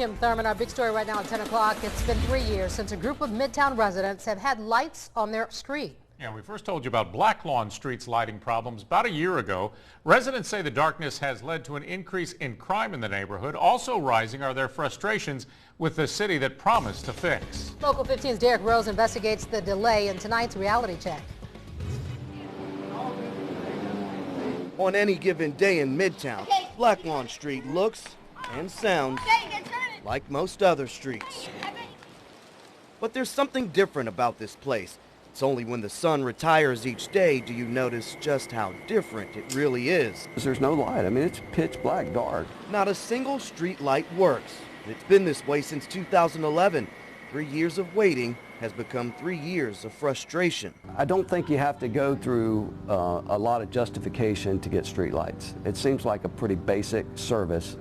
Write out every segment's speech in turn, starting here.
Kim Thurman, our big story right now at 10 o'clock. It's been 3 years since a group of Midtown residents have had lights on their street. Yeah, we first told you about Blacklawn Street's lighting problems about a year ago. Residents say the darkness has led to an increase in crime in the neighborhood. Also rising are their frustrations with the city that promised to fix. Local 15's Derek Rose investigates the delay in tonight's reality check. On any given day in Midtown, Blacklawn Street looks and sounds like most other streets. But there's something different about this place. It's only when the sun retires each day do you notice just how different it really is. There's no light. I mean, it's pitch black, dark. Not a single street light works. It's been this way since 2011. 3 years of waiting has become 3 years of frustration. I don't think you have to go through a lot of justification to get street lights. It seems like a pretty basic service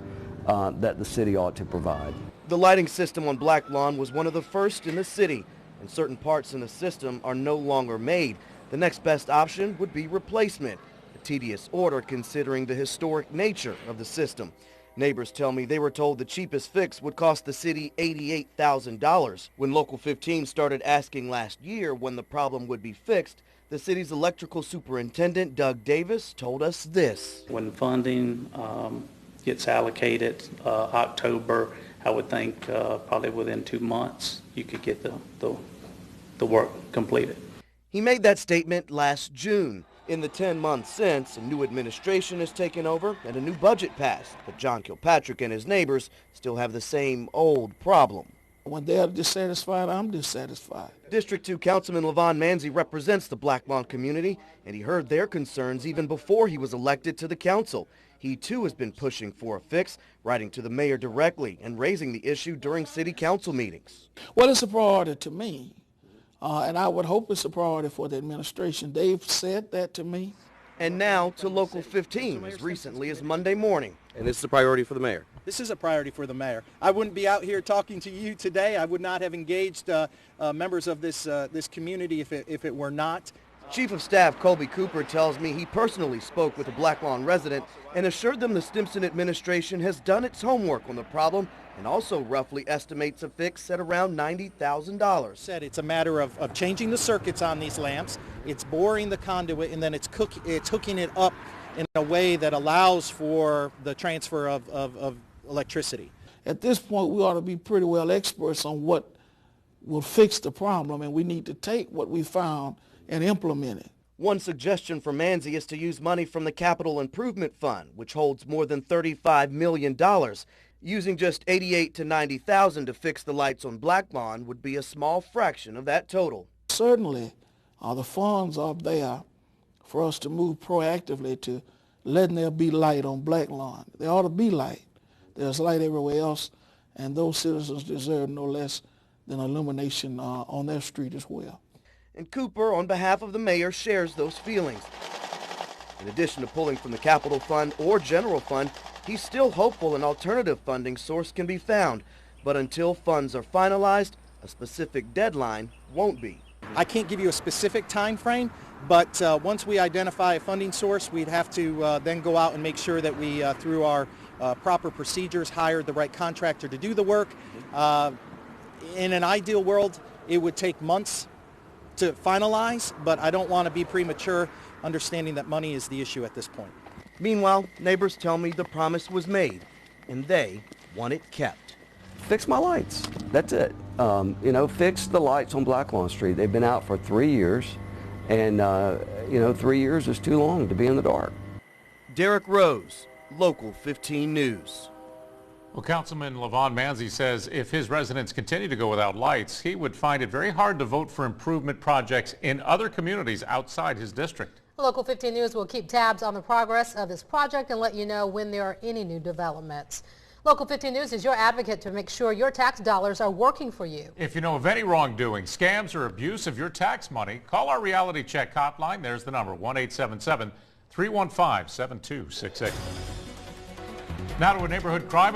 that the city ought to provide. The lighting system on Blacklawn was one of the first in the city, and certain parts in the system are no longer made. The next best option would be replacement, a tedious order considering the historic nature of the system. Neighbors tell me they were told the cheapest fix would cost the city $88,000. When Local 15 started asking last year when the problem would be fixed, the city's electrical superintendent, Doug Davis, told us this. When funding gets allocated October, I would think probably within 2 months you could get the work completed. He made that statement last June. In the 10 months since, a new administration has taken over and a new budget passed. But John Kilpatrick and his neighbors still have the same old problem. When they're dissatisfied, I'm dissatisfied. District 2 Councilman LaVon Manzi represents the Blacklawn community, and he heard their concerns even before he was elected to the council. He too has been pushing for a fix, writing to the mayor directly and raising the issue during city council meetings. Well, it's a priority to me, and I would hope it's a priority for the administration. They've said that to me. And now to Local 15 as recently as Monday morning. And this is a priority for the mayor. This is a priority for the mayor. I wouldn't be out here talking to you today. I would not have engaged members of this community if it were not. Chief of Staff Colby Cooper tells me he personally spoke with a Blacklawn resident and assured them the Stimson administration has done its homework on the problem and also roughly estimates a fix at around $90,000. Said it's a matter of changing the circuits on these lamps. It's boring the conduit and then it's hooking it up in a way that allows for the transfer of electricity. At this point, we ought to be pretty well experts on what will fix the problem, and we need to take what we found and implement it. One suggestion from Manzi is to use money from the Capital Improvement Fund, which holds more than $35 million. Using just $88,000 to $90,000 to fix the lights on Blacklawn would be a small fraction of that total. Certainly, the funds are there for us to move proactively to letting there be light on Blacklawn. There ought to be light. There's light everywhere else, and those citizens deserve no less than illumination on their street as well. And Cooper, on behalf of the mayor, shares those feelings. In addition to pulling from the Capital Fund or General Fund, he's still hopeful an alternative funding source can be found. But until funds are finalized, a specific deadline won't be. I can't give you a specific time frame, but once we identify a funding source, we'd have to then go out and make sure that we, through our proper procedures, hired the right contractor to do the work. In an ideal world, it would take months to finalize, but I don't want to be premature, understanding that money is the issue at this point. Meanwhile, neighbors tell me the promise was made, and they want it kept. Fix my lights. That's it. Fix the lights on Blacklawn Street. They've been out for 3 years, and 3 years is too long to be in the dark. Derek Rose, Local 15 News. Well, Councilman LaVon Manzi says if his residents continue to go without lights, he would find it very hard to vote for improvement projects in other communities outside his district. Local 15 News will keep tabs on the progress of this project and let you know when there are any new developments. Local 15 News is your advocate to make sure your tax dollars are working for you. If you know of any wrongdoing, scams, or abuse of your tax money, call our Reality Check hotline. There's the number, 1-877-315-7268. Now to a neighborhood crime